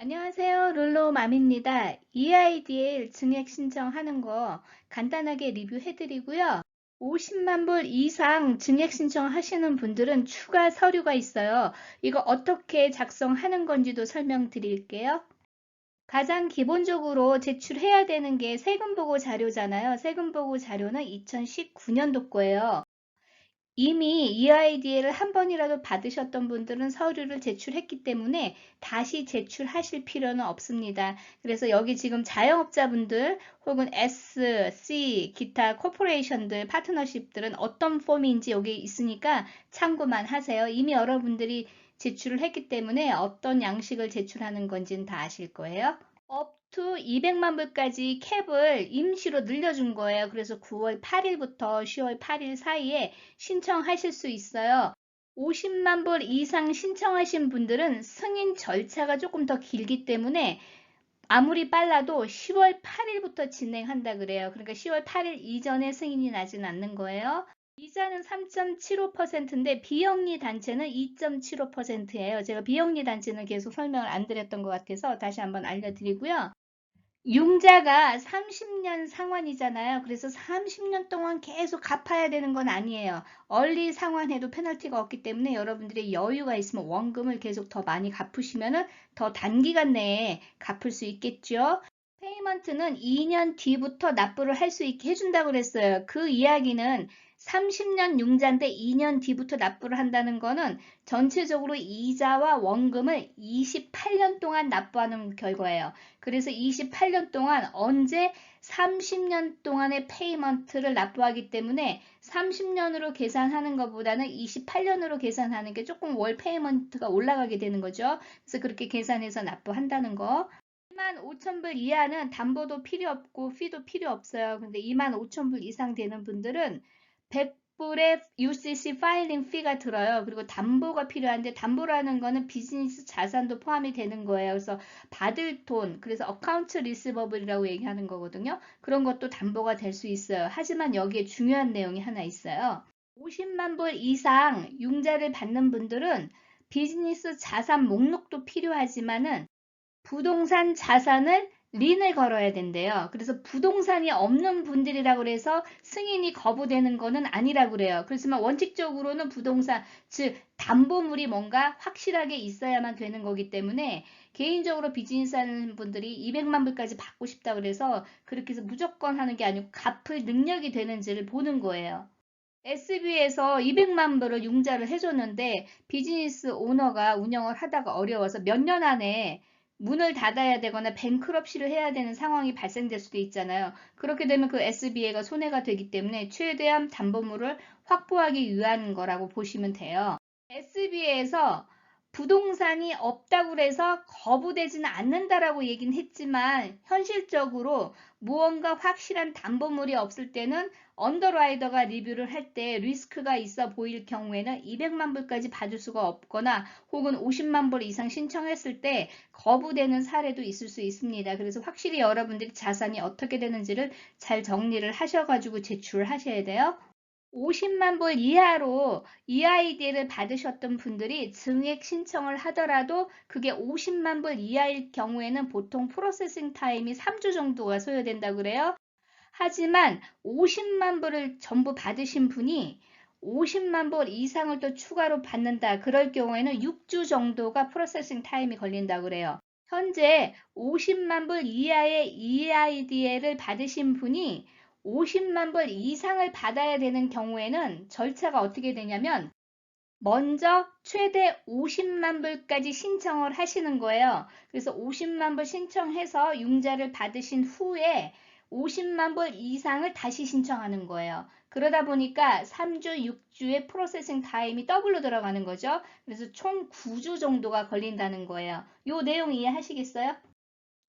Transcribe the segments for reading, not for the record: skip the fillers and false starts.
안녕하세요. 룰루맘입니다. EIDL 증액 신청하는 거 간단하게 리뷰해드리고요. 50만 불 이상 증액 신청하시는 분들은 추가 서류가 있어요. 이거 어떻게 작성하는 건지도 설명드릴게요. 가장 기본적으로 제출해야 되는 게 세금보고 자료잖아요. 세금보고 자료는 2019년도 거예요. 이미 EIDL을 한 번이라도 받으셨던 분들은 서류를 제출했기 때문에 다시 제출하실 필요는 없습니다. 그래서 여기 지금 자영업자분들 혹은 S, C, 기타 코퍼레이션들, 파트너십들은 어떤 폼인지 여기 있으니까 참고만 하세요. 이미 여러분들이 제출을 했기 때문에 어떤 양식을 제출하는 건지는 다 아실 거예요. 업 투 200만 불까지 캡을 임시로 늘려준 거예요. 그래서 9월 8일부터 10월 8일 사이에 신청하실 수 있어요. 50만 불 이상 신청하신 분들은 승인 절차가 조금 더 길기 때문에 아무리 빨라도 10월 8일부터 진행한다 그래요. 그러니까 10월 8일 이전에 승인이 나진 않는 거예요. 이자는 3.75%인데 비영리 단체는 2.75%예요. 제가 비영리 단체는 계속 설명을 안 드렸던 것 같아서 다시 한번 알려드리고요. 융자가 30년 상환이잖아요. 그래서 30년 동안 계속 갚아야 되는 건 아니에요. 얼리 상환해도 페널티가 없기 때문에 여러분들이 여유가 있으면 원금을 계속 더 많이 갚으시면 더 단기간 내에 갚을 수 있겠죠. 페이먼트는 2년 뒤부터 납부를 할 수 있게 해준다고 그랬어요. 그 이야기는 30년 융자인데 2년 뒤부터 납부를 한다는 거는 전체적으로 이자와 원금을 28년 동안 납부하는 결과예요. 그래서 28년 동안 언제 30년 동안의 페이먼트를 납부하기 때문에 30년으로 계산하는 것보다는 28년으로 계산하는 게 조금 월 페이먼트가 올라가게 되는 거죠. 그래서 그렇게 계산해서 납부한다는 거. 25,000불 이하는 담보도 필요 없고 피도 필요 없어요. 근데 25,000불 이상 되는 분들은 100불의 UCC 파일링 피가 들어요. 그리고 담보가 필요한데 담보라는 거는 비즈니스 자산도 포함이 되는 거예요. 그래서 받을 돈, 그래서 어카운트 리시버블이라고 얘기하는 거거든요. 그런 것도 담보가 될 수 있어요. 하지만 여기에 중요한 내용이 하나 있어요. 50만 불 이상 융자를 받는 분들은 비즈니스 자산 목록도 필요하지만은 부동산 자산을 린을 걸어야 된대요. 그래서 부동산이 없는 분들이라고 그래서 승인이 거부되는 거는 아니라고 그래요. 그렇지만 원칙적으로는 부동산, 즉 담보물이 뭔가 확실하게 있어야만 되는 거기 때문에 개인적으로 비즈니스 하는 분들이 200만 불까지 받고 싶다 그래서 그렇게 해서 무조건 하는 게 아니고 갚을 능력이 되는지를 보는 거예요. SB에서 200만 불을 융자를 해줬는데 비즈니스 오너가 운영을 하다가 어려워서 몇 년 안에 문을 닫아야 되거나 뱅크럽시를 해야 되는 상황이 발생될 수도 있잖아요. 그렇게 되면 그 SBA가 손해가 되기 때문에 최대한 담보물을 확보하기 위한 거라고 보시면 돼요. SB에서 부동산이 없다고 해서 거부되지는 않는다라고 얘기는 했지만 현실적으로 무언가 확실한 담보물이 없을 때는 언더라이더가 리뷰를 할 때 리스크가 있어 보일 경우에는 200만 불까지 받을 수가 없거나 혹은 50만 불 이상 신청했을 때 거부되는 사례도 있을 수 있습니다. 그래서 확실히 여러분들이 자산이 어떻게 되는지를 잘 정리를 하셔가지고 제출하셔야 돼요. 50만 불 이하로 EID를 받으셨던 분들이 증액 신청을 하더라도 그게 50만 불 이하일 경우에는 보통 프로세싱 타임이 3주 정도가 소요된다고 그래요. 하지만 50만 불을 전부 받으신 분이 50만 불 이상을 또 추가로 받는다. 그럴 경우에는 6주 정도가 프로세싱 타임이 걸린다고 그래요. 현재 50만 불 이하의 EIDL을 받으신 분이 50만 불 이상을 받아야 되는 경우에는 절차가 어떻게 되냐면 먼저 최대 50만 불까지 신청을 하시는 거예요. 그래서 50만 불 신청해서 융자를 받으신 후에 50만 불 이상을 다시 신청하는 거예요. 그러다 보니까 3주, 6주의 프로세싱 타임이 더블로 들어가는 거죠. 그래서 총 9주 정도가 걸린다는 거예요. 요 내용 이해하시겠어요?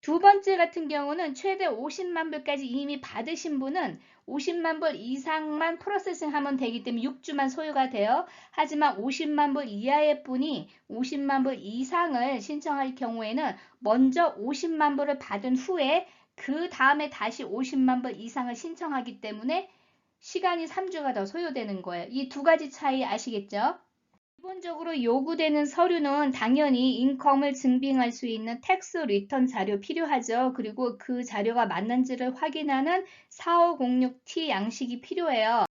두 번째 같은 경우는 최대 50만 불까지 이미 받으신 분은 50만 불 이상만 프로세싱 하면 되기 때문에 6주만 소요가 돼요. 하지만 50만 불 이하의 분이 50만 불 이상을 신청할 경우에는 먼저 50만 불을 받은 후에 그 다음에 다시 50만 불 이상을 신청하기 때문에 시간이 3주가 더 소요되는 거예요. 이 두 가지 차이 아시겠죠? 기본적으로 요구되는 서류는 당연히 인컴을 증빙할 수 있는 텍스 리턴 자료 필요하죠. 그리고 그 자료가 맞는지를 확인하는 4506T 양식이 필요해요.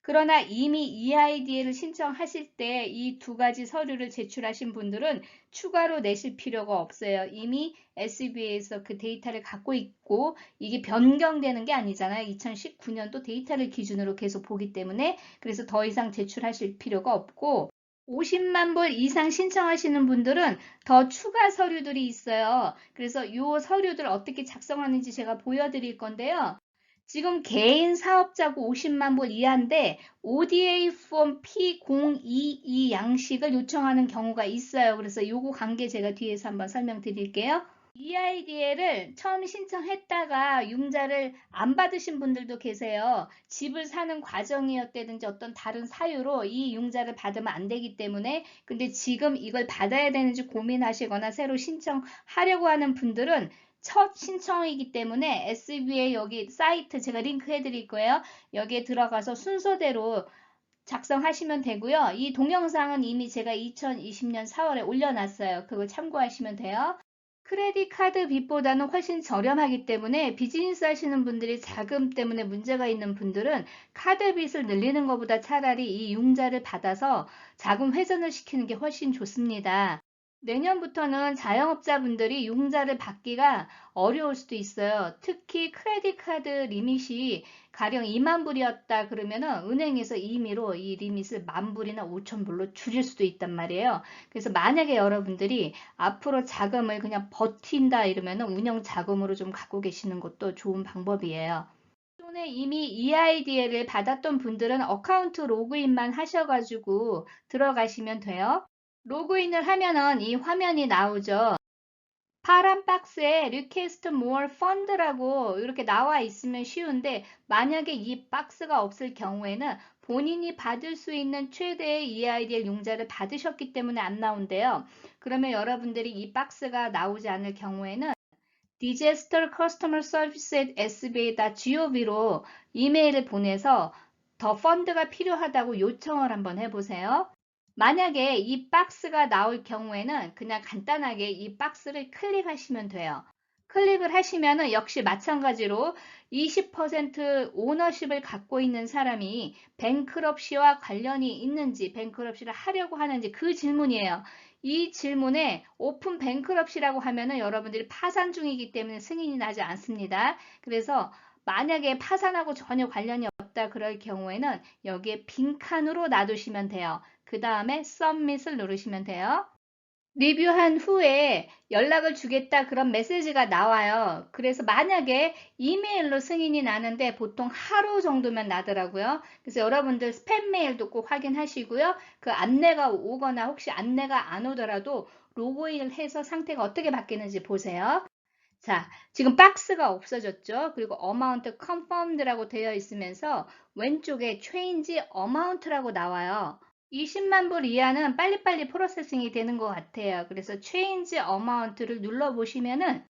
그러나 이미 EIDL을 신청하실 때 이 두 가지 서류를 제출하신 분들은 추가로 내실 필요가 없어요. 이미 SBA에서 그 데이터를 갖고 있고 이게 변경되는 게 아니잖아요. 2019년도 데이터를 기준으로 계속 보기 때문에 그래서 더 이상 제출하실 필요가 없고 50만 불 이상 신청하시는 분들은 더 추가 서류들이 있어요. 그래서 이 서류들 어떻게 작성하는지 제가 보여드릴 건데요. 지금 개인 사업자고 50만 불 이하인데 ODA 폼 P022 양식을 요청하는 경우가 있어요. 그래서 요거 관계 제가 뒤에서 한번 설명드릴게요. EIDL을 처음 신청했다가 융자를 안 받으신 분들도 계세요. 집을 사는 과정이었다든지 어떤 다른 사유로 이 융자를 받으면 안 되기 때문에 근데 지금 이걸 받아야 되는지 고민하시거나 새로 신청하려고 하는 분들은 첫 신청이기 때문에 SBA 여기 사이트 제가 링크 해드릴 거예요. 여기에 들어가서 순서대로 작성하시면 되고요. 이 동영상은 이미 제가 2020년 4월에 올려놨어요. 그걸 참고하시면 돼요. 크레딧 카드 빚보다는 훨씬 저렴하기 때문에 비즈니스 하시는 분들이 자금 때문에 문제가 있는 분들은 카드 빚을 늘리는 것보다 차라리 이 융자를 받아서 자금 회전을 시키는 게 훨씬 좋습니다. 내년부터는 자영업자분들이 융자를 받기가 어려울 수도 있어요. 특히 크레딧 카드 리밋이 가령 2만 불이었다 그러면은 은행에서 임의로 이 리밋을 10,000불이나 5,000불로 줄일 수도 있단 말이에요. 그래서 만약에 여러분들이 앞으로 자금을 그냥 버틴다 이러면은 운영 자금으로 좀 갖고 계시는 것도 좋은 방법이에요. 기존에 이미 EIDL을 받았던 분들은 어카운트 로그인만 하셔가지고 들어가시면 돼요. 로그인을 하면은 이 화면이 나오죠. 파란 박스에 Request More Fund라고 이렇게 나와 있으면 쉬운데 만약에 이 박스가 없을 경우에는 본인이 받을 수 있는 최대의 EIDL 융자를 받으셨기 때문에 안 나온대요. 그러면 여러분들이 이 박스가 나오지 않을 경우에는 Disaster Customer Service at sba.gov로 이메일을 보내서 더 펀드가 필요하다고 요청을 한번 해보세요. 만약에 이 박스가 나올 경우에는 그냥 간단하게 이 박스를 클릭하시면 돼요. 클릭을 하시면은 역시 마찬가지로 20% 오너십을 갖고 있는 사람이 뱅크럽시와 관련이 있는지 뱅크럽시를 하려고 하는지 그 질문이에요. 이 질문에 오픈 뱅크럽시라고 하면은 여러분들이 파산 중이기 때문에 승인이 나지 않습니다. 그래서 만약에 파산하고 전혀 관련이 없다 그럴 경우에는 여기에 빈칸으로 놔두시면 돼요. 그 다음에 Submit을 누르시면 돼요. 리뷰한 후에 연락을 주겠다 그런 메시지가 나와요. 그래서 만약에 이메일로 승인이 나는데 보통 하루 정도면 나더라고요. 그래서 여러분들 스팸 메일도 꼭 확인하시고요. 그 안내가 오거나 혹시 안내가 안 오더라도 로그인을 해서 상태가 어떻게 바뀌는지 보세요. 자, 지금 박스가 없어졌죠. 그리고 amount confirmed라고 되어 있으면서 왼쪽에 change amount라고 나와요. 20만 불 이하는 빨리빨리 프로세싱이 되는 것 같아요. 그래서 change amount를 눌러보시면은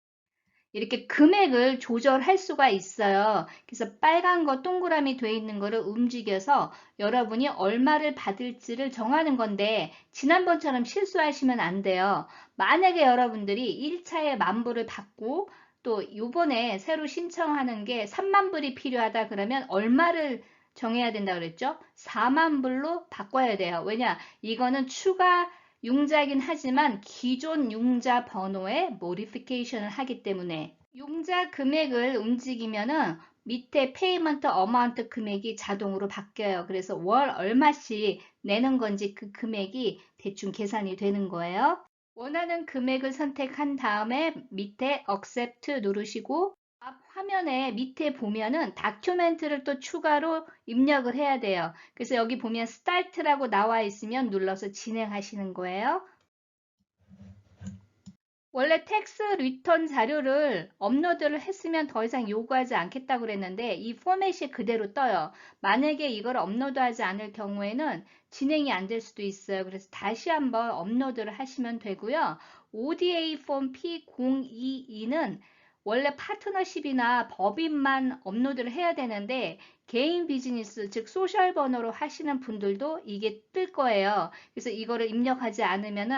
이렇게 금액을 조절할 수가 있어요. 그래서 빨간 거 동그라미 돼 있는 거를 움직여서 여러분이 얼마를 받을지를 정하는 건데 지난번처럼 실수하시면 안 돼요. 만약에 여러분들이 1차에 10,000불을 받고 또 요번에 새로 신청하는 게 3만 불이 필요하다 그러면 얼마를 정해야 된다 그랬죠? 4만 불로 바꿔야 돼요. 왜냐? 이거는 추가 융자이긴 하지만 기존 융자 번호에 모디피케이션을 하기 때문에 융자 금액을 움직이면은 밑에 페이먼트 어마운트 금액이 자동으로 바뀌어요. 그래서 월 얼마씩 내는 건지 그 금액이 대충 계산이 되는 거예요. 원하는 금액을 선택한 다음에 밑에 Accept 누르시고 앞 화면에 밑에 보면은 다큐멘트를 또 추가로 입력을 해야 돼요. 그래서 여기 보면 Start라고 나와 있으면 눌러서 진행하시는 거예요. 원래 텍스 리턴 자료를 업로드를 했으면 더 이상 요구하지 않겠다고 그랬는데 이 포맷이 그대로 떠요. 만약에 이걸 업로드하지 않을 경우에는 진행이 안 될 수도 있어요. 그래서 다시 한번 업로드를 하시면 되고요. ODA 폼 P022는 원래 파트너십이나 법인만 업로드를 해야 되는데 개인 비즈니스, 즉 소셜 번호로 하시는 분들도 이게 뜰 거예요. 그래서 이거를 입력하지 않으면은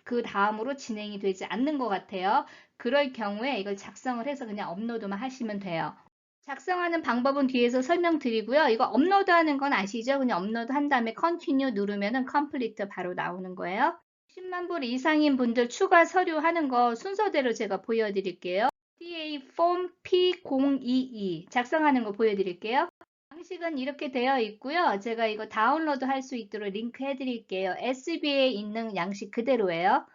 그 다음으로 진행이 되지 않는 것 같아요. 그럴 경우에 이걸 작성을 해서 그냥 업로드만 하시면 돼요. 작성하는 방법은 뒤에서 설명드리고요. 이거 업로드하는 건 아시죠? 그냥 업로드 한 다음에 컨티뉴 누르면은 컴플리트 바로 나오는 거예요. 10만 불 이상인 분들 추가 서류 하는 거 순서대로 제가 보여드릴게요. DA 폼 P022 작성하는 거 보여드릴게요. 방식은 이렇게 되어 있고요. 제가 이거 다운로드 할 수 있도록 링크 해드릴게요. SB에 있는 양식 그대로예요.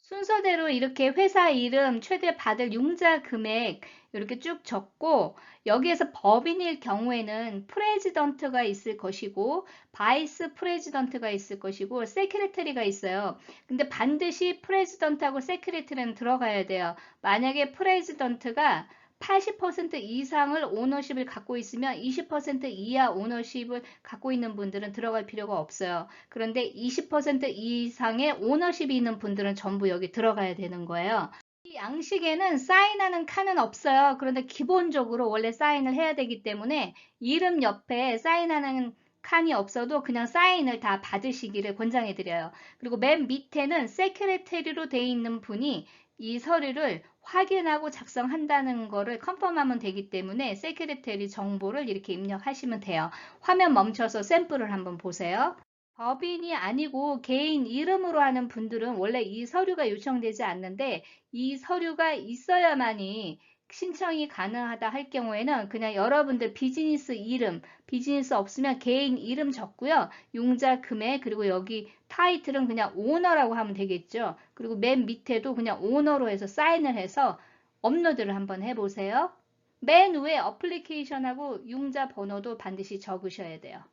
순서대로 이렇게 회사 이름, 최대 받을 융자 금액 이렇게 쭉 적고 여기에서 법인일 경우에는 프레지던트가 있을 것이고 바이스 프레지던트가 있을 것이고 세크레터리가 있어요. 근데 반드시 프레지던트하고 세크레터리는 들어가야 돼요. 만약에 프레지던트가 80% 이상을 오너십을 갖고 있으면 20% 이하 오너십을 갖고 있는 분들은 들어갈 필요가 없어요. 그런데 20% 이상의 오너십이 있는 분들은 전부 여기 들어가야 되는 거예요. 이 양식에는 사인하는 칸은 없어요. 그런데 기본적으로 원래 사인을 해야 되기 때문에 이름 옆에 사인하는 칸이 없어도 그냥 사인을 다 받으시기를 권장해 드려요. 그리고 맨 밑에는 세크레터리로 돼 있는 분이 이 서류를 확인하고 작성한다는 거를 컨펌하면 되기 때문에 세크레터리 정보를 이렇게 입력하시면 돼요. 화면 멈춰서 샘플을 한번 보세요. 법인이 아니고 개인 이름으로 하는 분들은 원래 이 서류가 요청되지 않는데 이 서류가 있어야만이 신청이 가능하다 할 경우에는 그냥 여러분들 비즈니스 이름, 비즈니스 없으면 개인 이름 적고요. 융자 금액 그리고 여기 타이틀은 그냥 오너라고 하면 되겠죠. 그리고 맨 밑에도 그냥 오너로 해서 사인을 해서 업로드를 한번 해보세요. 맨 위에 어플리케이션하고 융자 번호도 반드시 적으셔야 돼요.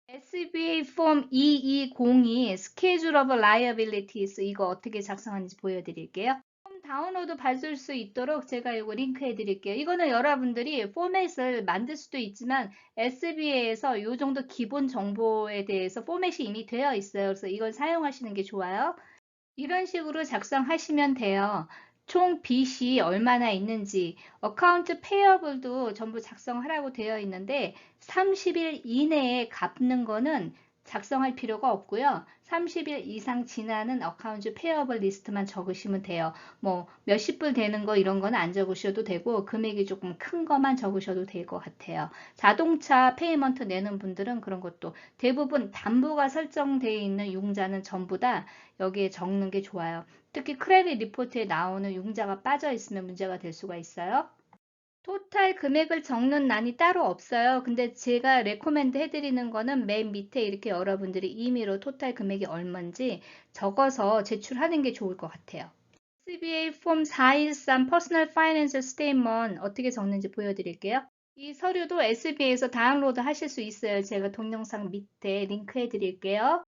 SBA 폼 2202 Schedule of Liabilities 이거 어떻게 작성하는지 보여드릴게요. 폼 다운로드 받을 수 있도록 제가 이거 링크 해드릴게요. 이거는 여러분들이 포맷을 만들 수도 있지만 SBA에서 이 정도 기본 정보에 대해서 포맷이 이미 되어 있어요. 그래서 이걸 사용하시는 게 좋아요. 이런 식으로 작성하시면 돼요. 총 빚이 얼마나 있는지 어카운트 페이어블도 전부 작성하라고 되어 있는데 30일 이내에 갚는 거는 작성할 필요가 없고요. 30일 이상 지나는 어카운트 페이어블 리스트만 적으시면 돼요. 뭐 몇십 불 되는 거 이런 건 안 적으셔도 되고 금액이 조금 큰 것만 적으셔도 될 것 같아요. 자동차 페이먼트 내는 분들은 그런 것도 대부분 담보가 설정되어 있는 융자는 전부 다 여기에 적는 게 좋아요. 특히 크레딧 리포트에 나오는 융자가 빠져 있으면 문제가 될 수가 있어요. 토탈 금액을 적는 란이 따로 없어요. 근데 제가 레코멘드 해드리는 거는 맨 밑에 이렇게 여러분들이 임의로 토탈 금액이 얼마인지 적어서 제출하는 게 좋을 것 같아요. SBA 폼 413 퍼스널 파이낸셜 스테이트먼트 어떻게 적는지 보여드릴게요. 이 서류도 SBA에서 다운로드 하실 수 있어요. 제가 동영상 밑에 링크 해드릴게요.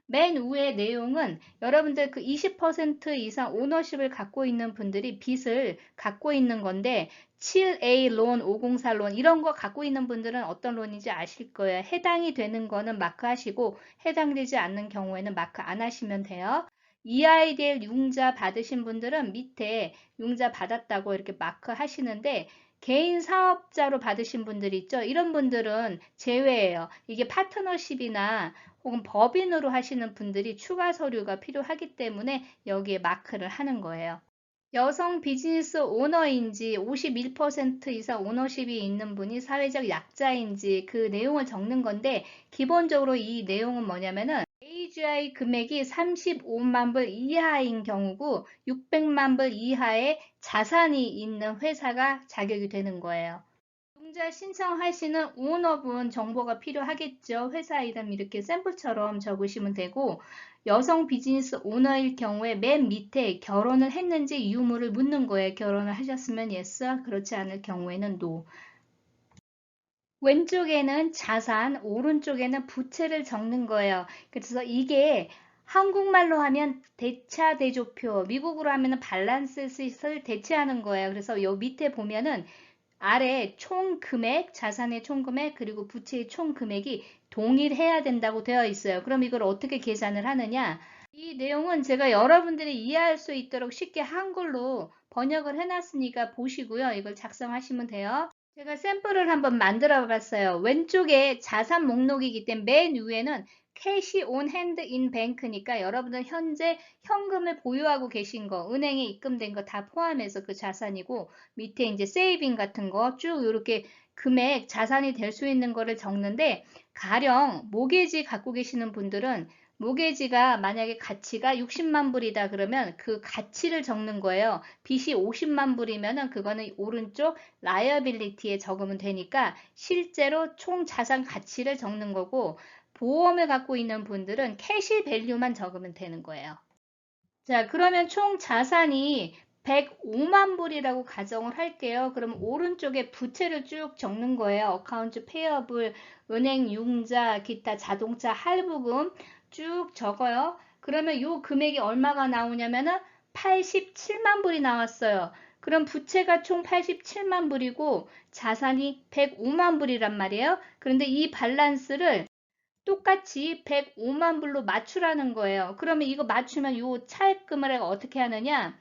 맨 위에 내용은 여러분들 그 20% 이상 오너십을 갖고 있는 분들이 빚을 갖고 있는 건데 7A 론, 504 론 이런 거 갖고 있는 분들은 어떤 론인지 아실 거예요. 해당이 되는 거는 마크 하시고 해당되지 않는 경우에는 마크 안 하시면 돼요. EIDL 융자 받으신 분들은 밑에 융자 받았다고 이렇게 마크 하시는데 개인 사업자로 받으신 분들 있죠? 이런 분들은 제외예요. 이게 파트너십이나 혹은 법인으로 하시는 분들이 추가 서류가 필요하기 때문에 여기에 마크를 하는 거예요. 여성 비즈니스 오너인지 51% 이상 오너십이 있는 분이 사회적 약자인지 그 내용을 적는 건데 기본적으로 이 내용은 뭐냐면은 AGI 금액이 35만 불 이하인 경우고 600만 불 이하의 자산이 있는 회사가 자격이 되는 거예요. 융자 신청하시는 오너분 정보가 필요하겠죠. 회사 이름 이렇게 샘플처럼 적으시면 되고 여성 비즈니스 오너일 경우에 맨 밑에 결혼을 했는지 유무를 묻는 거예요. 결혼을 하셨으면 yes, 그렇지 않을 경우에는 no. 왼쪽에는 자산, 오른쪽에는 부채를 적는 거예요. 그래서 이게 한국말로 하면 대차대조표, 미국으로 하면 밸런스 시트를 대체하는 거예요. 그래서 요 밑에 보면은 아래 총 금액, 자산의 총 금액, 그리고 부채의 총 금액이 동일해야 된다고 되어 있어요. 그럼 이걸 어떻게 계산을 하느냐? 이 내용은 제가 여러분들이 이해할 수 있도록 쉽게 한글로 번역을 해놨으니까 보시고요. 이걸 작성하시면 돼요. 제가 샘플을 한번 만들어 봤어요. 왼쪽에 자산 목록이기 때문에 맨 위에는 캐시 온 핸드 인 뱅크니까 여러분들 현재 현금을 보유하고 계신 거, 은행에 입금된 거 다 포함해서 그 자산이고, 밑에 이제 세이빙 같은 거 쭉 이렇게 금액, 자산이 될 수 있는 거를 적는데, 가령 모게지 갖고 계시는 분들은 모게지가 만약에 가치가 60만 불이다 그러면 그 가치를 적는 거예요. 빚이 50만 불이면은 그거는 오른쪽 liability에 적으면 되니까 실제로 총 자산 가치를 적는 거고, 보험을 갖고 있는 분들은 캐시 밸류만 적으면 되는 거예요. 자, 그러면 총 자산이 105만 불이라고 가정을 할게요. 그럼 오른쪽에 부채를 쭉 적는 거예요. 어카운트 페어블, 은행 융자, 기타 자동차 할부금 쭉 적어요. 그러면 요 금액이 얼마가 나오냐면은 87만 불이 나왔어요. 그럼 부채가 총 87만 불이고 자산이 105만 불이란 말이에요. 그런데 이 밸런스를 똑같이 105만 불로 맞추라는 거예요. 그러면 이거 맞추면 요 차입금을 어떻게 하느냐?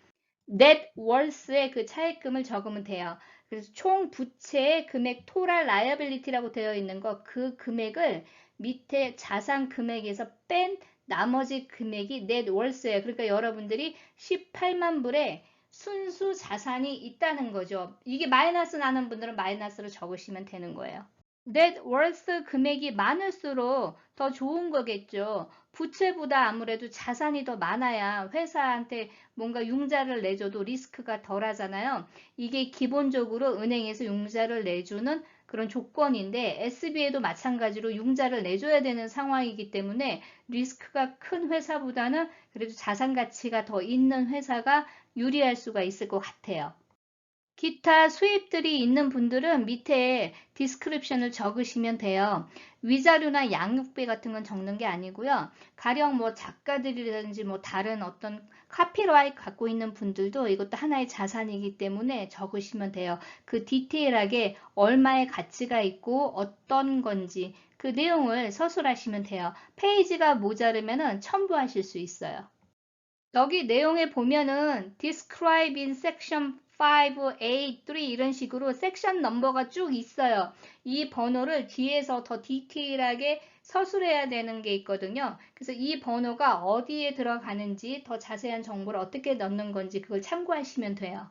net worth에 그 차입금을 적으면 돼요. 그래서 총 부채의 금액 total liability라고 되어 있는 거, 그 금액을 밑에 자산 금액에서 뺀 나머지 금액이 net worth예요. 그러니까 여러분들이 18만 불에 순수 자산이 있다는 거죠. 이게 마이너스 나는 분들은 마이너스로 적으시면 되는 거예요. net worth 금액이 많을수록 더 좋은 거겠죠. 부채보다 아무래도 자산이 더 많아야 회사한테 뭔가 융자를 내줘도 리스크가 덜 하잖아요. 이게 기본적으로 은행에서 융자를 내주는 그런 조건인데 SB에도 마찬가지로 융자를 내줘야 되는 상황이기 때문에 리스크가 큰 회사보다는 그래도 자산 가치가 더 있는 회사가 유리할 수가 있을 것 같아요. 기타 수입들이 있는 분들은 밑에 디스크립션을 적으시면 돼요. 위자료나 양육비 같은 건 적는 게 아니고요. 가령 뭐 작가들이라든지 뭐 다른 어떤 카피라이트 갖고 있는 분들도 이것도 하나의 자산이기 때문에 적으시면 돼요. 그 디테일하게 얼마의 가치가 있고 어떤 건지 그 내용을 서술하시면 돼요. 페이지가 모자르면 첨부하실 수 있어요. 여기 내용에 보면은 describe in section 5, 8, 3 이런 식으로 섹션 넘버가 쭉 있어요. 이 번호를 뒤에서 더 디테일하게 서술해야 되는 게 있거든요. 그래서 이 번호가 어디에 들어가는지 더 자세한 정보를 어떻게 넣는 건지 그걸 참고하시면 돼요.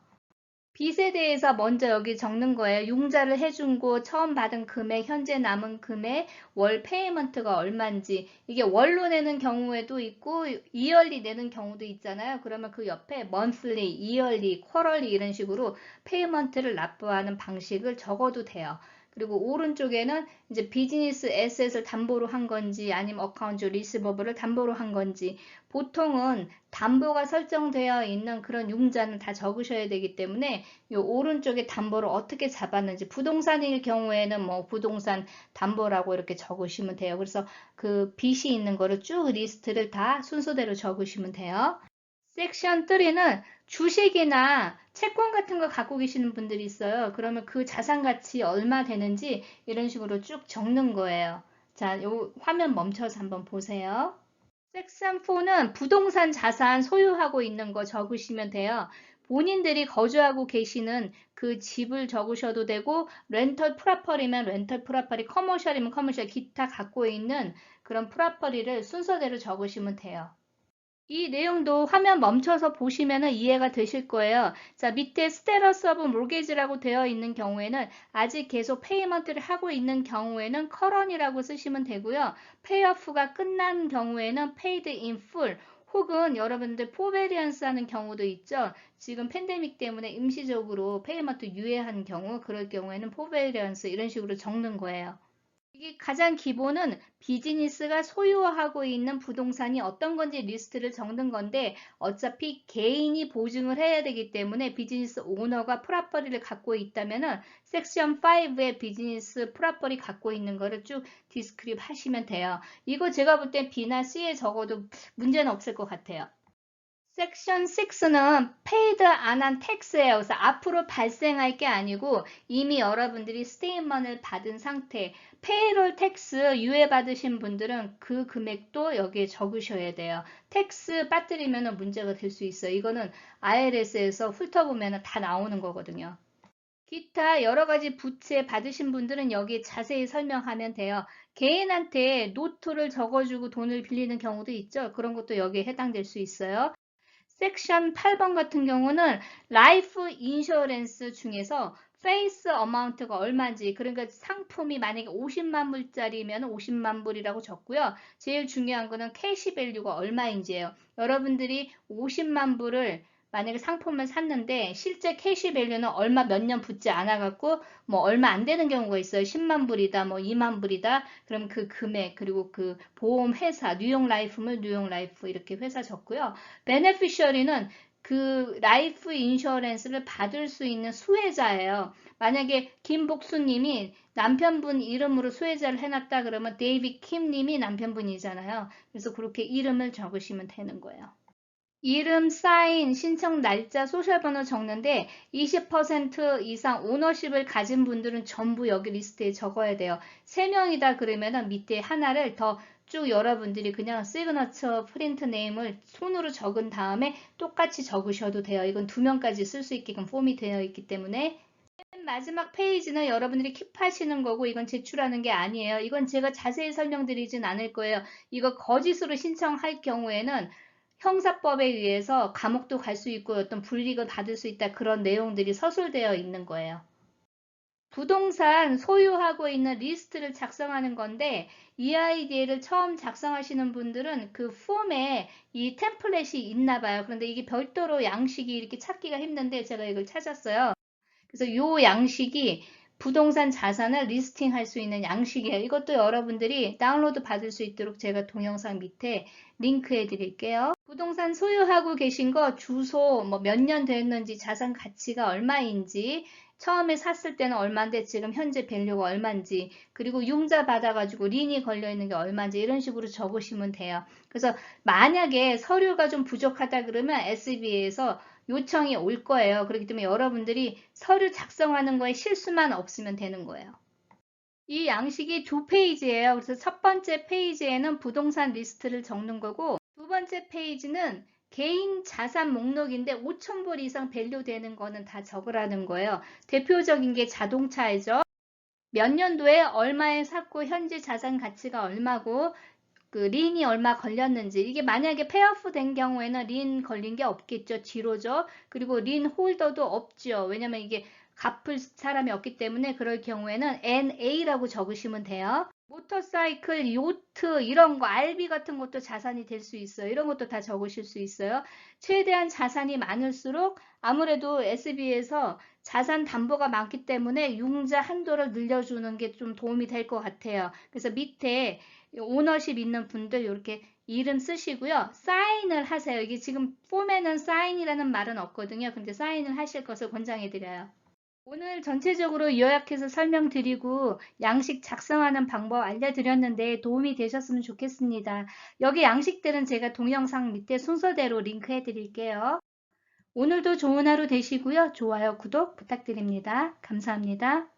빚에 대해서 먼저 여기 적는 거예요. 융자를 해준 거, 처음 받은 금액, 현재 남은 금액, 월 페이먼트가 얼마인지. 이게 월로 내는 경우에도 있고 이얼리 내는 경우도 있잖아요. 그러면 그 옆에 monthly, yearly, quarterly 이런 식으로 페이먼트를 납부하는 방식을 적어도 돼요. 그리고 오른쪽에는 이제 비즈니스 에셋을 담보로 한 건지 아니면 어카운트 리시버블을 담보로 한 건지 보통은 담보가 설정되어 있는 그런 융자는 다 적으셔야 되기 때문에 이 오른쪽에 담보를 어떻게 잡았는지 부동산일 경우에는 뭐 부동산 담보라고 이렇게 적으시면 돼요. 그래서 그 빚이 있는 거를 쭉 리스트를 다 순서대로 적으시면 돼요. 섹션 3는 주식이나 채권 같은 거 갖고 계시는 분들이 있어요. 그러면 그 자산 가치 얼마 되는지 이런 식으로 쭉 적는 거예요. 자, 요 화면 멈춰서 한번 보세요. 섹션 4는 부동산 자산 소유하고 있는 거 적으시면 돼요. 본인들이 거주하고 계시는 그 집을 적으셔도 되고 렌털 프라퍼리면 렌털 프라퍼리, 커머셜이면 커머셜, 기타 갖고 있는 그런 프라퍼리를 순서대로 적으시면 돼요. 이 내용도 화면 멈춰서 보시면 이해가 되실 거예요. 자, 밑에 스테러스 오브 몰게지라고 되어 있는 경우에는 아직 계속 페이먼트를 하고 있는 경우에는 커런이라고 쓰시면 되고요. 페이오프가 끝난 경우에는 paid in full 혹은 여러분들 포베리언스 하는 경우도 있죠. 지금 팬데믹 때문에 임시적으로 페이먼트 유예한 경우, 그럴 경우에는 포베리언스 이런 식으로 적는 거예요. 이게 가장 기본은 비즈니스가 소유하고 있는 부동산이 어떤 건지 리스트를 적는 건데 어차피 개인이 보증을 해야 되기 때문에 비즈니스 오너가 프라퍼리를 갖고 있다면은 섹션 5의 비즈니스 프라퍼리 갖고 있는 거를 쭉 디스크립 하시면 돼요. 이거 제가 볼 땐 B나 C에 적어도 문제는 없을 것 같아요. 섹션 6는 페이드 안 한 텍스예요. 그래서 앞으로 발생할 게 아니고 이미 여러분들이 스테이트먼을 받은 상태, 페이롤 텍스 유예받으신 분들은 그 금액도 여기에 적으셔야 돼요. 텍스 빠뜨리면 문제가 될 수 있어요. 이거는 IRS에서 훑어보면 다 나오는 거거든요. 기타 여러 가지 부채 받으신 분들은 여기 자세히 설명하면 돼요. 개인한테 노트를 적어주고 돈을 빌리는 경우도 있죠. 그런 것도 여기에 해당될 수 있어요. 섹션 8번 같은 경우는 라이프 인슈어런스 중에서 페이스 어마운트가 얼마인지, 그러니까 상품이 만약에 50만 불짜리면 50만 불이라고 적고요. 제일 중요한 거는 캐시 밸류가 얼마인지예요. 여러분들이 50만 불을 만약에 상품을 샀는데 실제 캐시 밸류는 얼마 몇 년 붙지 않아 갖고 뭐 얼마 안 되는 경우가 있어요. 10만 불이다, 뭐 2만 불이다. 그럼 그 금액 그리고 그 보험 회사 뉴욕 라이프면 뉴욕 라이프 이렇게 회사 적고요. 베네피셔리는 그 라이프 인슈어런스를 받을 수 있는 수혜자예요. 만약에 김복수님이 남편분 이름으로 수혜자를 해놨다 그러면 데이비 킴님이 남편분이잖아요. 그래서 그렇게 이름을 적으시면 되는 거예요. 이름, 사인, 신청 날짜, 소셜번호 적는데 20% 이상 오너십을 가진 분들은 전부 여기 리스트에 적어야 돼요. 3명이다 그러면은 밑에 하나를 더 쭉 여러분들이 그냥 시그너처 프린트 네임을 손으로 적은 다음에 똑같이 적으셔도 돼요. 이건 2명까지 쓸 수 있게끔 폼이 되어 있기 때문에. 맨 마지막 페이지는 여러분들이 킵하시는 거고 이건 제출하는 게 아니에요. 이건 제가 자세히 설명드리진 않을 거예요. 이거 거짓으로 신청할 경우에는 형사법에 의해서 감옥도 갈 수 있고 어떤 불이익을 받을 수 있다, 그런 내용들이 서술되어 있는 거예요. 부동산 소유하고 있는 리스트를 작성하는 건데 EIDL을 처음 작성하시는 분들은 그 폼에 이 템플릿이 있나 봐요. 그런데 이게 별도로 양식이 이렇게 찾기가 힘든데 제가 이걸 찾았어요. 그래서 이 양식이 부동산 자산을 리스팅할 수 있는 양식이에요. 이것도 여러분들이 다운로드 받을 수 있도록 제가 동영상 밑에 링크해 드릴게요. 부동산 소유하고 계신 거 주소, 뭐 몇 년 됐는지, 자산 가치가 얼마인지, 처음에 샀을 때는 얼마인데 지금 현재 밸류가 얼마인지, 그리고 융자 받아가지고 린이 걸려있는 게 얼마인지 이런 식으로 적으시면 돼요. 그래서 만약에 서류가 좀 부족하다 그러면 SBA에서 요청이 올 거예요. 그렇기 때문에 여러분들이 서류 작성하는 거에 실수만 없으면 되는 거예요. 이 양식이 2페이지예요. 그래서 첫 번째 페이지에는 부동산 리스트를 적는 거고, 두 번째 페이지는 개인 자산 목록인데 5,000불 이상 밸류 되는 거는 다 적으라는 거예요. 대표적인 게 자동차이죠. 몇 년도에 얼마에 샀고 현재 자산 가치가 얼마고 그 린이 얼마 걸렸는지, 이게 만약에 페어프 된 경우에는 린 걸린 게 없겠죠. 지로죠. 그리고 린 홀더도 없죠. 왜냐면 이게 갚을 사람이 없기 때문에 그럴 경우에는 NA라고 적으시면 돼요. 모터사이클, 요트 이런 거, RV 같은 것도 자산이 될 수 있어요. 이런 것도 다 적으실 수 있어요. 최대한 자산이 많을수록 아무래도 SB에서 자산 담보가 많기 때문에 융자 한도를 늘려주는 게 좀 도움이 될 것 같아요. 그래서 밑에 오너십 있는 분들 이렇게 이름 쓰시고요. 사인을 하세요. 이게 지금 폼에는 사인이라는 말은 없거든요. 근데 사인을 하실 것을 권장해 드려요. 오늘 전체적으로 요약해서 설명드리고 양식 작성하는 방법 알려드렸는데 도움이 되셨으면 좋겠습니다. 여기 양식들은 제가 동영상 밑에 순서대로 링크해 드릴게요. 오늘도 좋은 하루 되시고요. 좋아요, 구독 부탁드립니다. 감사합니다.